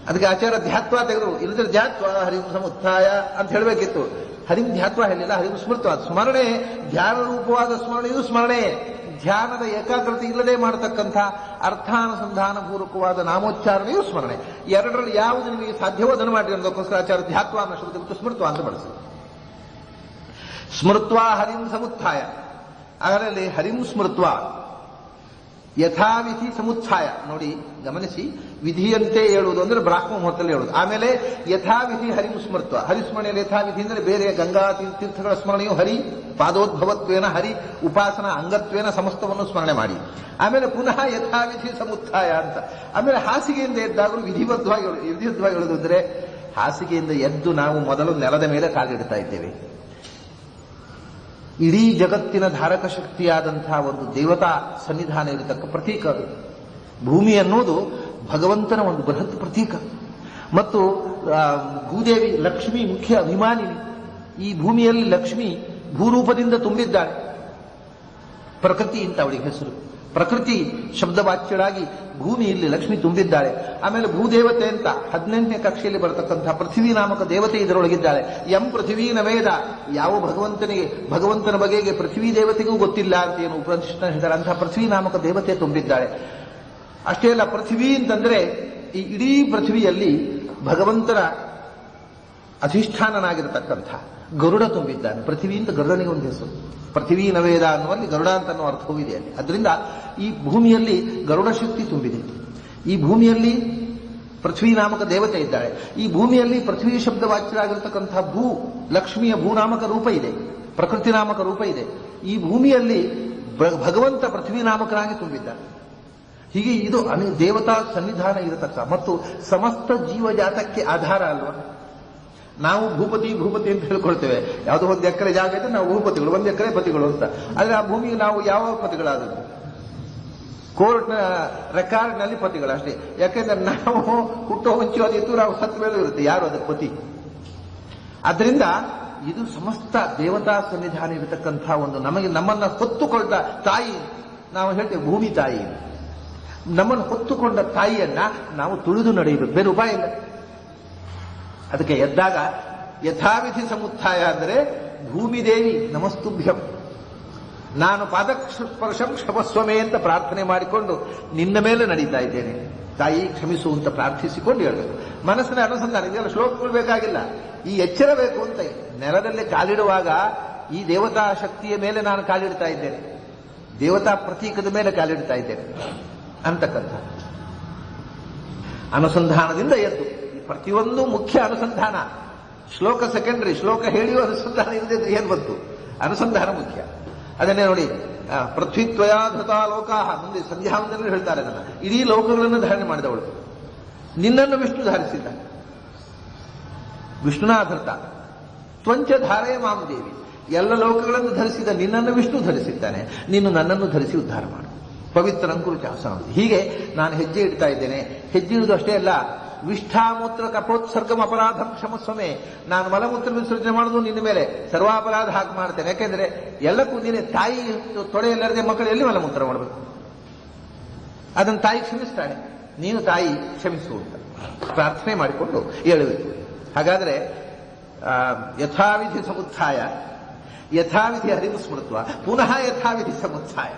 ಅದಕ್ಕೆ ಆಚಾರ್ಯ ಧ್ಯಾತ್ವ ತೆಗೆದ್ರು. ಇಲ್ಲದ್ರೆ ಧ್ಯಾತ್ವ ಹರಿಂ ಸಮುತ್ಥಾಯ ಅಂತ ಹೇಳಬೇಕಿತ್ತು. ಹರಿಂ ಧ್ಯಾತ್ವ ಹೇಳಿಲ್ಲ, ಹರಿಂ ಸ್ಮೃತ್ವ. ಸ್ಮರಣೆ ಧ್ಯಾನ ರೂಪವಾದ ಸ್ಮರಣೆಯೂ ಸ್ಮರಣೆ. ಧ್ಯಾನದ ಏಕಾಗ್ರತೆ ಇಲ್ಲದೆ ಮಾಡತಕ್ಕಂಥ ಅರ್ಥಾನುಸಂಧಾನ ಪೂರ್ವಕವಾದ ನಾಮೋಚ್ಚಾರಣೆಯೂ ಸ್ಮರಣೆ. ಎರಡರಲ್ಲಿ ಯಾವುದು ನಿಮಗೆ ಸಾಧ್ಯವೋ ಅದನ್ನು ಮಾಡಿ ಅನ್ನೋದಕ್ಕೋಸ್ಕರ ಆಚಾರ್ಯ ಧ್ಯಾತ್ವ ಅನ್ನೋ ಶಬ್ದ ಬಿಟ್ಟು ಸ್ಮೃತ್ವ ಅಂತ ಬಳಸಿ. ಸ್ಮೃತ್ವ ಹರಿಂ ಸಮುತ್ಥಾಯ. ಅದರಲ್ಲಿ ಹರಿಂ ಸ್ಮೃತ್ವ ಯಥಾವಿಧಿ ಸಮುತ್ಥಾಯ. ನೋಡಿ ಗಮನಿಸಿ, ವಿಧಿಯಂತೆ ಹೇಳುವುದು ಅಂದ್ರೆ ಬ್ರಾಹ್ಮ ಮುಹೂರ್ತದಲ್ಲಿ ಹೇಳುವುದು. ಆಮೇಲೆ ಯಥಾವಿಧಿ ಹರಿಂ ಸ್ಮೃತ್ವ. ಹರಿಸ್ಮರಣೆಯಲ್ಲಿ ಯಥಾವಿಧಿ ಅಂದ್ರೆ ಬೇರೆ ಗಂಗಾ ತೀರ್ಥಗಳ ಸ್ಮರಣೆಯು ಹರಿ ಪಾದೋದ್ಭವತ್ವೇನ, ಹರಿ ಉಪಾಸನಾ ಅಂಗತ್ವೇನ ಸಮಸ್ತವನ್ನು ಸ್ಮರಣೆ ಮಾಡಿ. ಆಮೇಲೆ ಪುನಃ ಯಥಾವಿಧಿ ಸಮುತ್ಥಾಯ ಅಂತ. ಆಮೇಲೆ ಹಾಸಿಗೆಯಿಂದ ಎದ್ದಾಗಲೂ ವಿಧಿಬದ್ಧವಾಗಿ ಹೇಳುವುದು ಅಂದ್ರೆ ಹಾಸಿಗೆಯಿಂದ ಎದ್ದು ನಾವು ಮೊದಲು ನೆಲದ ಮೇಲೆ ಕಾಲಿಡ್ತಾ ಇದ್ದೇವೆ. ಇಡೀ ಜಗತ್ತಿನ ಧಾರಕ ಶಕ್ತಿಯಾದಂತಹ ಒಂದು ದೇವತಾ ಸನ್ನಿಧಾನ ಇರತಕ್ಕ ಪ್ರತೀಕ ಅದು. ಭೂಮಿ ಅನ್ನೋದು ಭಗವಂತನ ಒಂದು ಬೃಹತ್ ಪ್ರತೀಕ. ಮತ್ತು ಭೂದೇವಿ ಲಕ್ಷ್ಮಿ ಮುಖ್ಯ ಅಭಿಮಾನಿನಿ. ಈ ಭೂಮಿಯಲ್ಲಿ ಲಕ್ಷ್ಮಿ ಭೂರೂಪದಿಂದ ತುಂಬಿದ್ದಾಳೆ. ಪ್ರಕೃತಿ ಅಂತ ಅವಳಿಗೆ ಹೆಸರು. ಪ್ರಕೃತಿ ಶಬ್ದವಾಚ್ಯಳಾಗಿ ಭೂಮಿಯಲ್ಲಿ ಲಕ್ಷ್ಮಿ ತುಂಬಿದ್ದಾಳೆ. ಆಮೇಲೆ ಭೂದೇವತೆ ಅಂತ 18ನೇ ಕಕ್ಷೆಯಲ್ಲಿ ಬರತಕ್ಕಂತಹ ಪೃಥ್ವಿ ನಾಮಕ ದೇವತೆ ಇದರೊಳಗಿದ್ದಾಳೆ. ಎಂ ಪೃಥ್ವಿ ನವೇದ. ಯಾವ ಭಗವಂತನ ಬಗೆಗೆ ಪೃಥ್ವಿ ದೇವತೆಗೂ ಗೊತ್ತಿಲ್ಲ ಅಂತ ಏನು ಉಪನಿಷತ್ ಹೇಳ್ತಾರೆ. ಅಂತಹ ಪೃಥ್ವಿ ನಾಮಕ ದೇವತೆ ತುಂಬಿದ್ದಾಳೆ. ಅಷ್ಟೇ ಅಲ್ಲ, ಪೃಥ್ವಿ ಅಂತಂದ್ರೆ ಈ ಇಡೀ ಪೃಥ್ವಿಯಲ್ಲಿ ಭಗವಂತನ ಅಧಿಷ್ಠಾನನಾಗಿರತಕ್ಕಂಥ ಗರುಡ ತುಂಬಿದ್ದಾನೆ. ಪೃಥ್ವಿ ಅಂತ ಗರುಡನಿಗೆ ಒಂದು ಹೆಸರು. ಪೃಥ್ವಿ ನವೇದ ಅನ್ನುವಲ್ಲಿ ಗರುಡ ಅಂತ ಅನ್ನೋ ಅರ್ಥವೂ ಇದೆ ಅಲ್ಲಿ. ಅದರಿಂದ ಈ ಭೂಮಿಯಲ್ಲಿ ಗರುಡ ಶಕ್ತಿ ತುಂಬಿದೆ. ಈ ಭೂಮಿಯಲ್ಲಿ ಪೃಥ್ವಿ ನಾಮಕ ದೇವತೆ ಇದ್ದಾಳೆ. ಈ ಭೂಮಿಯಲ್ಲಿ ಪೃಥ್ವಿ ಶಬ್ದವಾಚ್ಯರಾಗಿರ್ತಕ್ಕಂಥ ಲಕ್ಷ್ಮಿಯ ಭೂನಾಮಕ ರೂಪ ಇದೆ, ಪ್ರಕೃತಿ ನಾಮಕ ರೂಪ ಇದೆ. ಈ ಭೂಮಿಯಲ್ಲಿ ಭಗವಂತ ಪೃಥ್ವಿ ನಾಮಕನಾಗಿ ತುಂಬಿದ್ದಾನೆ. ಹೀಗೆ ಇದು ದೇವತಾ ಸನ್ನಿಧಾನ ಇರತಕ್ಕ ಮತ್ತು ಸಮಸ್ತ ಜೀವಜಾತಕ್ಕೆ ಆಧಾರ ಅಲ್ವಾ. ನಾವು ಭೂಪತಿ ಅಂತ ಹೇಳ್ಕೊಳ್ತೇವೆ. ಯಾವುದೋ ಒಂದು ಎಕರೆ ಜಾಗ ಇದ್ರೆ ನಾವು ಭೂಪತಿಗಳು, 1 ಎಕರೆ ಪತಿಗಳು ಅಂತ. ಆದ್ರೆ ಆ ಭೂಮಿಗೆ ನಾವು ಯಾವ ಪತಿಗಳಾದದ್ದು? ಕೋರ್ಟ್ನ ರೆಕಾರ್ಡ್ನಲ್ಲಿ ಪತಿಗಳು ಅಷ್ಟೇ. ಯಾಕೆಂದ್ರೆ ನಾವು ಹುಟ್ಟೋ ಮುಂಚೆ ಅದಿತ್ತು, ನಾವು ಸತ್ತ ಮೇಲೂ ಇರುತ್ತೆ, ಯಾರು ಅದಕ್ಕೆ ಪತಿ. ಆದ್ರಿಂದ ಇದು ಸಮಸ್ತ ದೇವತಾ ಸನ್ನಿಧಾನ ಇರತಕ್ಕಂಥ ಒಂದು ನಮ್ಮನ್ನ ಹೊತ್ತುಕೊಂಡ ತಾಯಿ. ನಾವು ಹೇಳ್ತೇವೆ ಭೂಮಿ ತಾಯಿ. ನಮ್ಮನ್ನು ಹೊತ್ತುಕೊಂಡ ತಾಯಿಯನ್ನ ನಾವು ತುಳಿದು ನಡೆಯಬೇಕು, ಬೇರೆ ಉಪಾಯ ಇಲ್ಲ. ಅದಕ್ಕೆ ಎದ್ದಾಗ ಯಥಾವಿಧಿ ಸಮುತ್ಥಾಯ ಅಂದರೆ ಭೂಮಿದೇವಿ ನಮಸ್ತುಭ್ಯಂ, ನಾನು ಪಾದಸ್ಪರ್ಶಂ ಕ್ಷಮಸ್ವಮೇ ಅಂತ ಪ್ರಾರ್ಥನೆ ಮಾಡಿಕೊಂಡು ನಿನ್ನ ಮೇಲೆ ನಡೀತಾ ಇದ್ದೇನೆ ತಾಯಿ ಕ್ಷಮಿಸು ಅಂತ ಪ್ರಾರ್ಥಿಸಿಕೊಂಡು ಹೇಳಬೇಕು. ಮನಸ್ಸಿನ ಅನುಸಂಧಾನ, ಇದೆಲ್ಲ ಶ್ಲೋಕಗಳು ಬೇಕಾಗಿಲ್ಲ, ಈ ಎಚ್ಚರ ಬೇಕು ಅಂತ. ನೆಲದಲ್ಲಿ ಕಾಲಿಡುವಾಗ ಈ ದೇವತಾ ಶಕ್ತಿಯ ಮೇಲೆ ನಾನು ಕಾಲಿಡ್ತಾ ಇದ್ದೇನೆ, ದೇವತಾ ಪ್ರತೀಕದ ಮೇಲೆ ಕಾಲಿಡ್ತಾ ಇದ್ದೇನೆ ಅಂತಕ್ಕಂಥ ಅನುಸಂಧಾನದಿಂದ ಎದ್ದು ಪ್ರತಿಯೊಂದು ಮುಖ್ಯ ಅನುಸಂಧಾನ. ಶ್ಲೋಕ ಸೆಕೆಂಡರಿ, ಶ್ಲೋಕ ಹೇಳಿಯೋ ಅನುಸಂಧಾನ ಇಲ್ಲದೆ ಏನ್ ಬಂತು? ಅನುಸಂಧಾನ ಮುಖ್ಯ. ಅದನ್ನೇ ನೋಡಿ, ಪೃಥ್ವಿತ್ವಯ ಧೃತಾ ಲೋಕಾಹ, ಮುಂದೆ ಸಂಧ್ಯಾವಂದನಲ್ಲಿ ಹೇಳ್ತಾರೆ ಅದನ್ನ. ಇಡೀ ಲೋಕಗಳನ್ನು ಧಾರಣೆ ಮಾಡಿದವಳು, ನಿನ್ನನ್ನು ವಿಷ್ಣು ಧಾರಿಸಿದ್ದ, ವಿಷ್ಣುನಾ ಧೃತ ತ್ವಂಚ ಧಾರೇ ಮಾಂ ದೇವಿ, ಎಲ್ಲ ಲೋಕಗಳನ್ನು ಧರಿಸಿದ ನಿನ್ನನ್ನು ವಿಷ್ಣು ಧರಿಸಿದ್ದಾನೆ, ನೀನು ನನ್ನನ್ನು ಧರಿಸಿ ಉದ್ಧಾರ ಮಾಡು. ಪವಿತ್ರ ಅಂಕುರು ಚಾಸನ. ಹೀಗೆ ನಾನು ಹೆಜ್ಜೆ ಇಡ್ತಾ ಇದ್ದೇನೆ. ಹೆಜ್ಜೆ ಇಡುವುದು ಅಷ್ಟೇ ಅಲ್ಲ, ವಿಷ್ಠಾಮೂತ್ರ ಕಪೋತ್ಸರ್ಗಂ ಅಪರಾಧಂ ಕ್ಷಮಸ್ವಮೇ, ನಾನು ಮಲಮೂತ್ರ ವಿಸರ್ಜನೆ ಮಾಡೋದು ನಿನ್ನ ಮೇಲೆ ಸರ್ವಾಪರಾಧ ಹಾಕಿ ಮಾಡ್ತೇನೆ. ಯಾಕೆಂದ್ರೆ ಎಲ್ಲಕ್ಕೂ ನೀನೆ ತಾಯಿ ತೊಡೆಯಲ್ಲದೆ ಮಕ್ಕಳು ಎಲ್ಲಿ ಮಲಮೂತ್ರ ಮಾಡಬೇಕು? ಅದನ್ನು ತಾಯಿ ಕ್ಷಮಿಸ್ತಾಳೆ, ನೀನು ತಾಯಿ ಕ್ಷಮಿಸು ಅಂತ ಪ್ರಾರ್ಥನೆ ಮಾಡಿಕೊಂಡು ಹೇಳಬೇಕು. ಹಾಗಾದ್ರೆ ಯಥಾವಿಧಿ ಸಮುತ್ಥಾಯ, ಯಥಾವಿಧಿ ಹರಿವು ಸ್ಮೃತ್ವ, ಪುನಃ ಯಥಾವಿಧಿ ಸಮುತ್ಥಾಯ,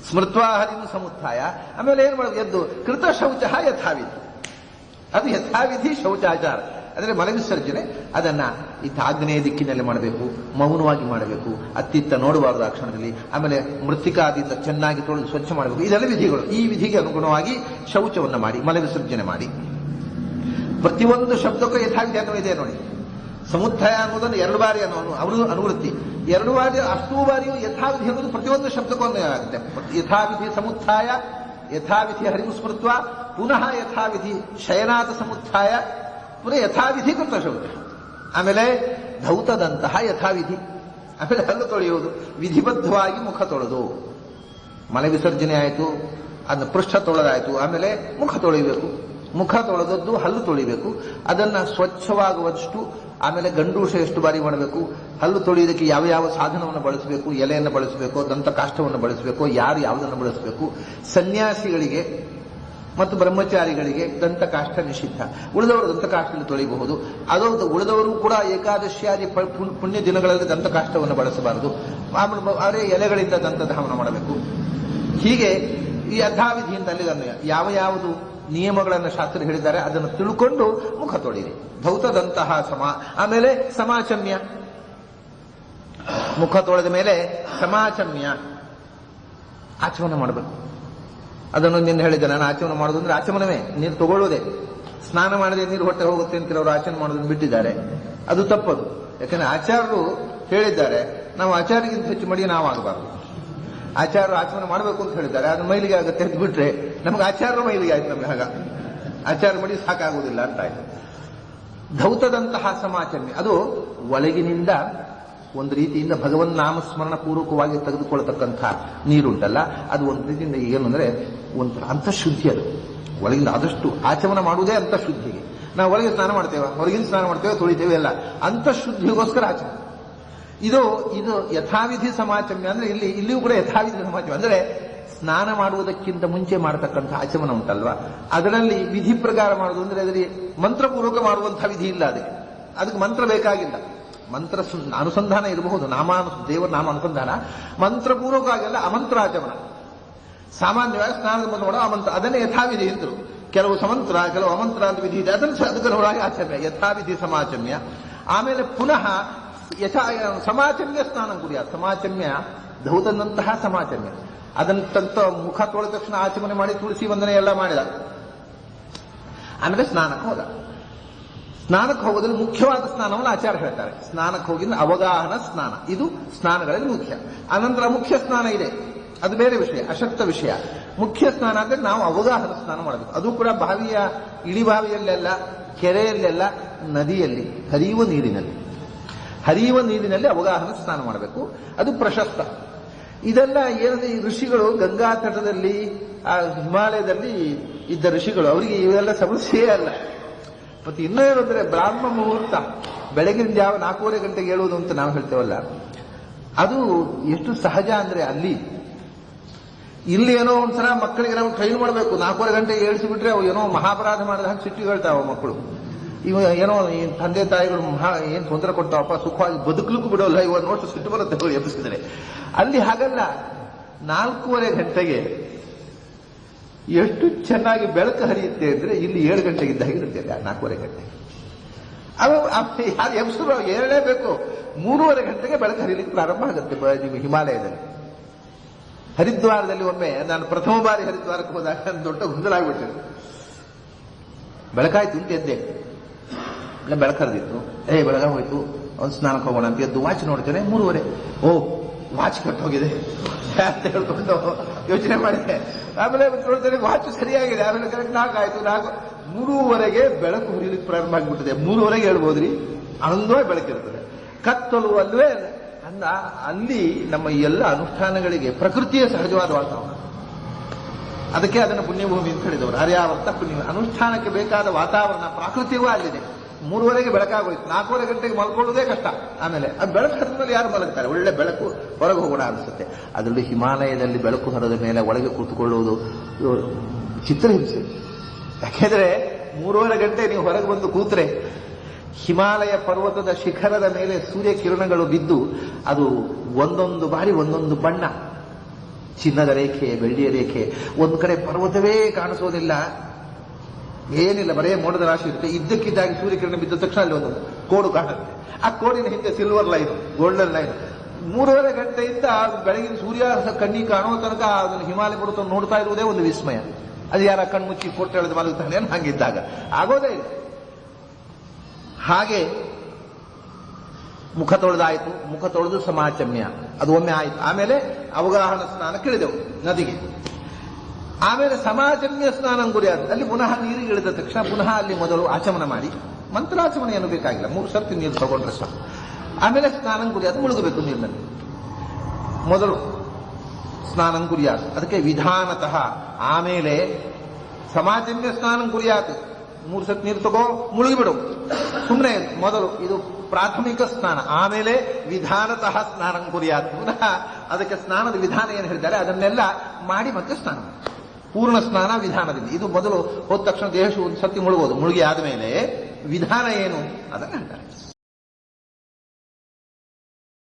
ಸ್ಮೃತ್ವ ಹರಿವು ಸಮುತ್ಥಾಯ. ಆಮೇಲೆ ಏನ್ ಮಾಡೋದು? ಎದ್ದು ಕೃತ ಶೌಚ ಯಥಾವಿಧಿ, ಅದು ಯಥಾವಿಧಿ ಶೌಚಾಚಾರ ಅಂದರೆ ಮಲವಿಸರ್ಜನೆ. ಅದನ್ನ ಈ ಆಗ್ನೇಯ ದಿಕ್ಕಿನಲ್ಲಿ ಮಾಡಬೇಕು, ಮೌನವಾಗಿ ಮಾಡಬೇಕು, ಅತ್ತಿತ್ತ ನೋಡಬಾರದು ಆ ಕ್ಷಣದಲ್ಲಿ. ಆಮೇಲೆ ಮೃತ್ತಿಕಾದಿಂದ ಚೆನ್ನಾಗಿ ತೊಳೆದು ಸ್ವಚ್ಛ ಮಾಡಬೇಕು. ಇದೆಲ್ಲ ವಿಧಿಗಳು. ಈ ವಿಧಿಗೆ ಅನುಗುಣವಾಗಿ ಶೌಚವನ್ನು ಮಾಡಿ ಮಲವಿಸರ್ಜನೆ ಮಾಡಿ. ಪ್ರತಿಯೊಂದು ಶಬ್ದಕ್ಕೂ ಯಥಾವಿಧಿ ಅನ್ನೋ ಇದೆ ನೋಡಿ. ಸಮುತ್ಥಾಯ ಅನ್ನೋದನ್ನು 2 ಬಾರಿ ಅವರು ಅನುವೃತ್ತಿ, 2 ಬಾರಿ, ಅಷ್ಟೂ ಬಾರಿಯೂ ಯಥಾವಿಧಿ ಅನ್ನೋದು ಪ್ರತಿಯೊಂದು ಶಬ್ದಕ್ಕೂ ಆಗುತ್ತೆ. ಯಥಾವಿಧಿ ಸಮುತ್ಥಾಯ, ಯಥಾವಿಧಿ ಹರಿವು ಸ್ಮೃತ್ವ, ಪುನಃ ಯಥಾವಿಧಿ ಶಯನಾಥ ಸಮುತ್ಥಾಯ, ಪುನಃ ಯಥಾವಿಧಿ ಕೃತ ಶೌಚ. ಆಮೇಲೆ ಧೌತದಂತಹ ಯಥಾವಿಧಿ, ಆಮೇಲೆ ಹಲ್ಲು ತೊಳೆಯುವುದು, ವಿಧಿಬದ್ಧವಾಗಿ ಮುಖ ತೊಳೆದು. ಮಲ ವಿಸರ್ಜನೆ ಆಯಿತು, ಅದನ್ನ ಪೃಷ್ಠ ತೊಳೆದಾಯಿತು, ಆಮೇಲೆ ಮುಖ ತೊಳೆಯಬೇಕು. ಮುಖ ತೊಳೆದದ್ದು ಹಲ್ಲು ತೊಳಿಬೇಕು, ಅದನ್ನ ಸ್ವಚ್ಛವಾಗುವಷ್ಟು. ಆಮೇಲೆ ಗಂಡೂಷ ಎಷ್ಟು ಬಾರಿ ಮಾಡಬೇಕು, ಹಲ್ಲು ತೊಳೆಯುವುದಕ್ಕೆ ಯಾವ ಯಾವ ಸಾಧನವನ್ನು ಬಳಸಬೇಕು, ಎಲೆಯನ್ನು ಬಳಸಬೇಕು, ದಂತ ಕಾಷ್ಟವನ್ನು ಬಳಸಬೇಕು, ಯಾರು ಯಾವುದನ್ನು ಬಳಸಬೇಕು. ಸನ್ಯಾಸಿಗಳಿಗೆ ಮತ್ತು ಬ್ರಹ್ಮಚಾರಿಗಳಿಗೆ ದಂತ ಕಾಷ್ಟ ನಿಷಿದ್ಧ, ಉಳಿದವರು ದಂತ ಕಾಷ್ಟದಲ್ಲಿ ತೊಳೆಯಬಹುದು. ಅದು ಉಳಿದವರು ಕೂಡ ಏಕಾದಶಿಯಾದಿ ಪುಣ್ಯ ದಿನಗಳಲ್ಲಿ ದಂತ ಕಾಷ್ಟವನ್ನು ಬಳಸಬಾರದು. ಆಮೇಲೆ ಅವರೇ ಎಲೆಗಳಿಂದ ದಂತಧಾವನ ಮಾಡಬೇಕು. ಹೀಗೆ ಈ ಯಥಾವಿಧಿಯಿಂದ ಅಲ್ಲಿ ಯಾವ ಯಾವುದು ನಿಯಮಗಳನ್ನು ಶಾಸ್ತ್ರ ಹೇಳಿದ್ದಾರೆ ಅದನ್ನು ತಿಳ್ಕೊಂಡು ಮುಖ ತೊಳಿರಿ. ಧೌತದಂತಹ ಆಮೇಲೆ ಸಮಾಚಮ್ಯ, ಮುಖ ತೊಳೆದ ಮೇಲೆ ಸಮಾಚಮ್ಯ ಆಚಮನ ಮಾಡಬೇಕು. ಅದನ್ನು ನಿನ್ನೆ ಹೇಳಿದ್ದೆ ನಾನು. ಆಚಮನ ಮಾಡೋದು ಅಂದ್ರೆ ಆಚಮನವೇ, ನೀರು ತಗೊಳ್ಳೋದೆ. ಸ್ನಾನ ಮಾಡದೆ ನೀರು ಹೊಟ್ಟೆ ಹೋಗುತ್ತೆ ಅಂತ ಅವರು ಆಚಮನ ಮಾಡೋದನ್ನು ಬಿಟ್ಟಿದ್ದಾರೆ, ಅದು ತಪ್ಪದು. ಯಾಕಂದ್ರೆ ಆಚಾರ್ಯರು ಹೇಳಿದ್ದಾರೆ, ನಾವು ಆಚಾರ್ಯಗಿಂತ ಹೆಚ್ಚು ಮಡಿ ನಾವಾಗಬಾರದು. ಆಚಾರ್ಯರು ಆಚಮನ ಮಾಡಬೇಕು ಅಂತ ಹೇಳಿದ್ದಾರೆ, ಅದು ಮೈಲಿಗೆ ಆಗುತ್ತೆ ಅಂತ ಬಿಟ್ರೆ ನಮ್ಗೆ ಆಚಾರ್ಯರು ಮೈಲಿಗೆ ಆಯ್ತು. ನಮ್ಗೆ ಆಗ ಆಚಾರ್ಯ ಮಡಿ ಸಾಕಾಗುವುದಿಲ್ಲ ಅಂತ ಆಯ್ತು. ಧೌತದಂತಹ ಸಮಾಚಮ್ಯ, ಅದು ಒಳಗಿನಿಂದ ಒಂದು ರೀತಿಯಿಂದ ಭಗವನ್ ನಾಮಸ್ಮರಣ ಪೂರ್ವಕವಾಗಿ ತೆಗೆದುಕೊಳ್ಳತಕ್ಕಂಥ ನೀರುಂಟಲ್ಲ, ಅದು ಒಂದು ರೀತಿಯಿಂದ ಏನು ಅಂದ್ರೆ ಒಂದು ಅಂತಃಶುದ್ಧಿ. ಅದು ಒಳಗಿಂದ ಆದಷ್ಟು ಆಚಮನ ಮಾಡುವುದೇ ಅಂತಃಶುದ್ಧಿಗೆ. ನಾವು ಒಳಗೆ ಸ್ನಾನ ಮಾಡ್ತೇವೆ, ಹೊರಗಿನ ಸ್ನಾನ ಮಾಡ್ತೇವೆ, ತೊಳಿತೇವೆ, ಎಲ್ಲ ಅಂತಃಶುದ್ಧಿಗೋಸ್ಕರ ಆಚಮನ. ಇದು ಯಥಾವಿಧಿ ಸಮಾಚಮ್ಯ ಅಂದ್ರೆ ಇಲ್ಲಿಯೂ ಕೂಡ ಯಥಾವಿಧಿ ಸಮಾಚಮ್ಯ ಅಂದ್ರೆ ಸ್ನಾನ ಮಾಡುವುದಕ್ಕಿಂತ ಮುಂಚೆ ಮಾಡತಕ್ಕಂಥ ಆಚಮನ ಉಂಟಲ್ವಾ, ಅದರಲ್ಲಿ ವಿಧಿ ಪ್ರಕಾರ ಮಾಡುವುದು ಅಂದ್ರೆ ಅದರಲ್ಲಿ ಮಂತ್ರಪೂರ್ವಕ ಮಾಡುವಂತಹ ವಿಧಿ ಇಲ್ಲ. ಅದಕ್ಕೆ ಮಂತ್ರ ಬೇಕಾಗಿಲ್ಲ. ಮಂತ್ರ ಅನುಸಂಧಾನ ಇರಬಹುದು, ದೇವರ ನಾಮ ಅನುಸಂಧಾನ. ಮಂತ್ರಪೂರ್ವಕವಾಗಿಲ್ಲ, ಅಮಂತ್ರಾಚಮನ. ಸಾಮಾನ್ಯವಾಗಿ ಸ್ನಾನದ ಮೊದಲು ಮಾಡೋ ಅಮಂತ್ರ, ಅದನ್ನೇ ಯಥಾವಿಧಿ ಎಂದರು. ಕೆಲವು ಸಮಂತ್ರ, ಕೆಲವು ಅಮಂತ್ರ ಅಂತ ವಿಧಿ ಇದೆ, ಅದಕ್ಕೆ ನೋಡಾಗಿ ಆಚಮ್ಯ, ಯಥಾವಿಧಿ ಸಮಾಚಮ್ಯ. ಆಮೇಲೆ ಪುನಃ ಸಮಾಚಮ್ಯ ಸ್ನಾನ ಕುರಿಯ ಸಮಾಚಮ್ಯ, ಧೌತನಂತಹ ಸಮಾಚಮ್ಯ. ಅದನ್ನ ಮುಖ ತೊಳೆದ ತಕ್ಷಣ ಆಚಮನೆ ಮಾಡಿ ತುಳಸಿ ವಂದನೆ ಎಲ್ಲ ಮಾಡಿದ. ಆಮೇಲೆ ಸ್ನಾನಕ್ಕೆ ಹೋದ. ಸ್ನಾನಕ್ಕೆ ಹೋಗೋದ್ರಲ್ಲಿ ಮುಖ್ಯವಾದ ಸ್ನಾನವನ್ನು ಆಚಾರ್ಯ ಹೇಳ್ತಾರೆ. ಸ್ನಾನಕ್ಕೆ ಹೋಗಿದ್ರೆ ಅವಗಾಹನ ಸ್ನಾನ, ಇದು ಸ್ನಾನಗಳಲ್ಲಿ ಮುಖ್ಯ. ಅನಂತರ ಮುಖ್ಯ ಸ್ನಾನ ಇದೆ, ಅದು ಬೇರೆ ವಿಷಯ, ಅಶಕ್ತ ವಿಷಯ. ಮುಖ್ಯ ಸ್ನಾನ ಅಂದ್ರೆ ನಾವು ಅವಗಾಹನ ಸ್ನಾನ ಮಾಡಬೇಕು. ಅದು ಕೂಡ ಬಾವಿಯ ಇಳಿಬಾವಿಯಲ್ಲೆಲ್ಲ, ಕೆರೆಯಲ್ಲೆಲ್ಲ, ನದಿಯಲ್ಲಿ, ಹರಿಯುವ ನೀರಿನಲ್ಲಿ ಅವಗಾಹನ ಸ್ನಾನ ಮಾಡಬೇಕು. ಅದು ಪ್ರಶಸ್ತ. ಇದೆಲ್ಲ ಏನಂದ್ರೆ ಈ ಋಷಿಗಳು ಗಂಗಾ ತಟದಲ್ಲಿ, ಆ ಹಿಮಾಲಯದಲ್ಲಿ ಇದ್ದ ಋಷಿಗಳು, ಅವರಿಗೆ ಇವೆಲ್ಲ ಸಮಸ್ಯೆಯೇ ಅಲ್ಲ. ಮತ್ತೆ ಇನ್ನೂ ಏನಂದ್ರೆ ಬ್ರಾಹ್ಮ ಮುಹೂರ್ತ, ಬೆಳಗಿನ ಜಾವ 4:30 ಗಂಟೆಗೆ ಹೇಳುವುದು ಅಂತ ನಾವು ಹೇಳ್ತೇವಲ್ಲ, ಅದು ಎಷ್ಟು ಸಹಜ ಅಂದ್ರೆ ಇಲ್ಲಿ ಏನೋ ಒಂದ್ಸಲ ಮಕ್ಕಳಿಗೆ ನಾವು ಟ್ರೈನ್ ಮಾಡಬೇಕು. 4:30 ಗಂಟೆಗೆ ಏಳಿಸಿಬಿಟ್ರೆ ಅವು ಏನೋ ಮಹಾಪರಾಧ ಮಾಡಿದ ಹಾಗೆ ಸಿಟ್ಟಿಗೆ ಹೇಳ್ತಾವ ಮಕ್ಕಳು. ಇವ ಏನೋ ಈ ತಂದೆ ತಾಯಿಗಳು ಏನ್ ತೊಂದರೆ ಕೊಡ್ತಾವಪ್ಪ, ಸುಖವಾಗಿ ಬದುಕಲಿಕ್ಕೂ ಬಿಡೋಲ್ಲ, ಇವಾಗ ನೋಷ್ಟು ಸಿಟ್ಟು ಬರುತ್ತೆ ಎಬ್ಬಿಸಿದ್ರೆ. ಅಲ್ಲಿ ಹಾಗಲ್ಲ, 4:15 ಗಂಟೆಗೆ ಎಷ್ಟು ಚೆನ್ನಾಗಿ ಬೆಳಕು ಹರಿಯುತ್ತೆ ಅಂದ್ರೆ ಇಲ್ಲಿ 7 ಗಂಟೆಗಿದ್ದ ಹಾಗಿರುತ್ತೆ 4:15 ಗಂಟೆ. ಅದು ಯಾರು ಎಬ್ಸರು ಹೇಳಲೇಬೇಕು. 3:15 ಗಂಟೆಗೆ ಬೆಳಕು ಹರಿಲಿಕ್ಕೆ ಪ್ರಾರಂಭ ಆಗುತ್ತೆ ನಿಮ್ಮ ಹಿಮಾಲಯದಲ್ಲಿ. ಹರಿದ್ವಾರದಲ್ಲಿ ಒಮ್ಮೆ ನಾನು ಪ್ರಥಮ ಬಾರಿ ಹರಿದ್ವಾರಕ್ಕೆ ಹೋದಾಗ ದೊಡ್ಡ ಗೊಂದಲ ಆಗ್ಬಿಟ್ಟಿದೆ. ಬೆಳಕಾಯ್ತು ಅಂತ ಎದ್ದೆ, ಇಲ್ಲ ಬೆಳಕು ಹರಿದಿತ್ತು, ಬೆಳಗ ಹೋಯ್ತು, ಒಂದು ಸ್ನಾನಕ್ಕೆ ಹೋಗೋಣ ಅಂತ ಎದ್ದು ವಾಚ್ ನೋಡ್ತೇನೆ 3:15. ಓ, ವಾಚ್ ಕಟ್ಟು ಹೋಗಿದೆ ಅಂತ ಹೇಳ್ಕೊಂಡು ಯೋಚನೆ ಮಾಡಿದೆ. ಆಮೇಲೆ ನೋಡ್ತೇನೆ ವಾಚ್ ಸರಿಯಾಗಿದೆ. ಆಮೇಲೆ ಕರೆಕ್ಟ್ 4 ಆಯ್ತು. 3:15ಗೆ ಬೆಳಕು ಹುರಿಲಿಕ್ಕೆ ಪ್ರಾರಂಭ ಆಗಿಬಿಟ್ಟಿದೆ. 3:15 ಹೇಳ್ಬೋದ್ರಿ, ಆನಂದವಾಗಿ ಬೆಳಕಿರ್ತದೆ. ಕತ್ತಲು ಅಲ್ವೇ ಅಂದ. ಅಲ್ಲಿ ನಮ್ಮ ಎಲ್ಲ ಅನುಷ್ಠಾನಗಳಿಗೆ ಪ್ರಕೃತಿಯ ಸಹಜವಾದ ವಾತಾವರಣ. ಅದಕ್ಕೆ ಅದನ್ನು ಪುಣ್ಯಭೂಮಿ ಅಂತ ಹೇಳಿದವರು. ಆರ್ಯಾವರ್ತ ಪುಣ್ಯ. ಅನುಷ್ಠಾನಕ್ಕೆ ಬೇಕಾದ ವಾತಾವರಣ ಪ್ರಾಕೃತಿಕವೂ ಅಲ್ಲಿದೆ. 3:15ಗೆ ಬೆಳಕಾಗೋಯ್ತು. 4:15 ಗಂಟೆಗೆ ಮಲ್ಕೊಳ್ಳೋದೇ ಕಷ್ಟ. ಆಮೇಲೆ ಅದು ಬೆಳಕು ಹರಿದ ಮೇಲೆ ಯಾರು ಮಲಗ್ತಾರೆ? ಒಳ್ಳೆ ಬೆಳಕು, ಹೊರಗೆ ಹೋಗೋಣ ಅನಿಸುತ್ತೆ. ಅದರಲ್ಲಿ ಹಿಮಾಲಯದಲ್ಲಿ ಬೆಳಕು ಹರಿದ ಮೇಲೆ ಒಳಗೆ ಕೂತ್ಕೊಳ್ಳುವುದು ಚಿತ್ರಹಿಂಸೆ. ಯಾಕೆಂದ್ರೆ 3:15 ಗಂಟೆ ನೀವು ಹೊರಗೆ ಬಂದು ಕೂತ್ರೆ ಹಿಮಾಲಯ ಪರ್ವತದ ಶಿಖರದ ಮೇಲೆ ಸೂರ್ಯ ಕಿರಣಗಳು ಬಿದ್ದು ಅದು ಒಂದೊಂದು ಬಾರಿ ಒಂದೊಂದು ಬಣ್ಣ, ಚಿನ್ನದ ರೇಖೆ, ಬೆಳ್ಳಿಯ ರೇಖೆ. ಒಂದು ಕಡೆ ಪರ್ವತವೇ ಕಾಣಿಸೋದಿಲ್ಲ, ಏನಿಲ್ಲ, ಬರೇ ಮೋಡದ ರಾಶಿ ಇರುತ್ತೆ. ಇದ್ದಕ್ಕಿದ್ದಾಗಿ ಸೂರ್ಯಕಿರಣ ಬಿದ್ದ ತಕ್ಷಣ ಅಲ್ಲಿ ಒಂದು ಕೋಡು ಕಾಣುತ್ತೆ. ಆ ಕೋಡಿನ ಹಿಂದೆ ಸಿಲ್ವರ್ ಲೈನ್, ಗೋಲ್ಡನ್ ಲೈನ್. 3:15 ಗಂಟೆಯಿಂದ ಬೆಳಗಿನ ಸೂರ್ಯ ಕಣ್ಣಿಗೆ ಕಾಣುವ ತನಕ ಅದನ್ನು ಹಿಮಾಲಯ ಪರ್ವತ ನೋಡ್ತಾ ಇರುವುದೇ ಒಂದು ವಿಸ್ಮಯ. ಅದು ಯಾರ ಕಣ್ಮುಚ್ಚಿ ಫೋಟೋ ಎಳೆದು ಮಲಗುತ್ತಾನೆ ಹಂಗಿದ್ದಾಗ ಆಗೋದೇ ಇಲ್ಲ. ಹಾಗೆ ಮುಖ ತೊಳೆದಾಯಿತು. ಮುಖ ತೊಳೆದು ಸಮಾಚಮ್ಯ ಅದು ಒಮ್ಮೆ ಆಯಿತು. ಆಮೇಲೆ ಅವಗಾಹನ ಸ್ನಾನಕ್ಕಿಳಿದೆವು ನದಿಗೆ. ಆಮೇಲೆ ಸಮಾಜಮ್ಯ ಸ್ನಾನ ಗುರಿಯಾದ ಅಲ್ಲಿ ಪುನಃ ನೀರಿಗೆ ಇಳಿದ ತಕ್ಷಣ ಪುನಃ ಅಲ್ಲಿ ಮೊದಲು ಆಚಮನ ಮಾಡಿ, ಮಂತ್ರಾಚಮನ ಏನು ಬೇಕಾಗಿಲ್ಲ, 3 ಸರ್ತಿ ನೀರು ತಗೊಂಡ್ರೆ ಸಾಕು. ಆಮೇಲೆ ಸ್ನಾನ ಗುರಿಯಾದ ಮುಳುಗಬೇಕು ನೀರಿನಲ್ಲಿ. ಮೊದಲು ಸ್ನಾನ ಗುರಿಯಾದ, ಅದಕ್ಕೆ ವಿಧಾನತಃ. ಆಮೇಲೆ ಸಮಾಜಮ್ಯ ಸ್ನಾನ ಗುರಿಯಾದ, 3 ಸರ್ತಿ ನೀರು ತಗೋ, ಮುಳುಗಿಬಿಡು. ಸುಮ್ಮನೆ ಮೊದಲು ಇದು ಪ್ರಾಥಮಿಕ ಸ್ನಾನ. ಆಮೇಲೆ ವಿಧಾನತಃ ಸ್ನಾನ ಗುರಿಯಾದ. ಪುನಃ ಅದಕ್ಕೆ ಸ್ನಾನದ ವಿಧಾನ ಏನು ಹೇಳಿದ್ದಾರೆ ಅದನ್ನೆಲ್ಲ ಮಾಡಿ ಮತ್ತೆ ಸ್ನಾನ. ಪೂರ್ಣ ಸ್ನಾನ ವಿಧಾನದಿಂದ. ಇದು ಮೊದಲು ಹೋದ ತಕ್ಷಣ ದೇಹ ಒಂದು ಸತಿ ಮುಳುಗೋದು. ಮುಳುಗಿ ಆದಮೇಲೆ ವಿಧಾನ ಏನು ಅದನ್ನು ಹೇಳ್ತಾರೆ.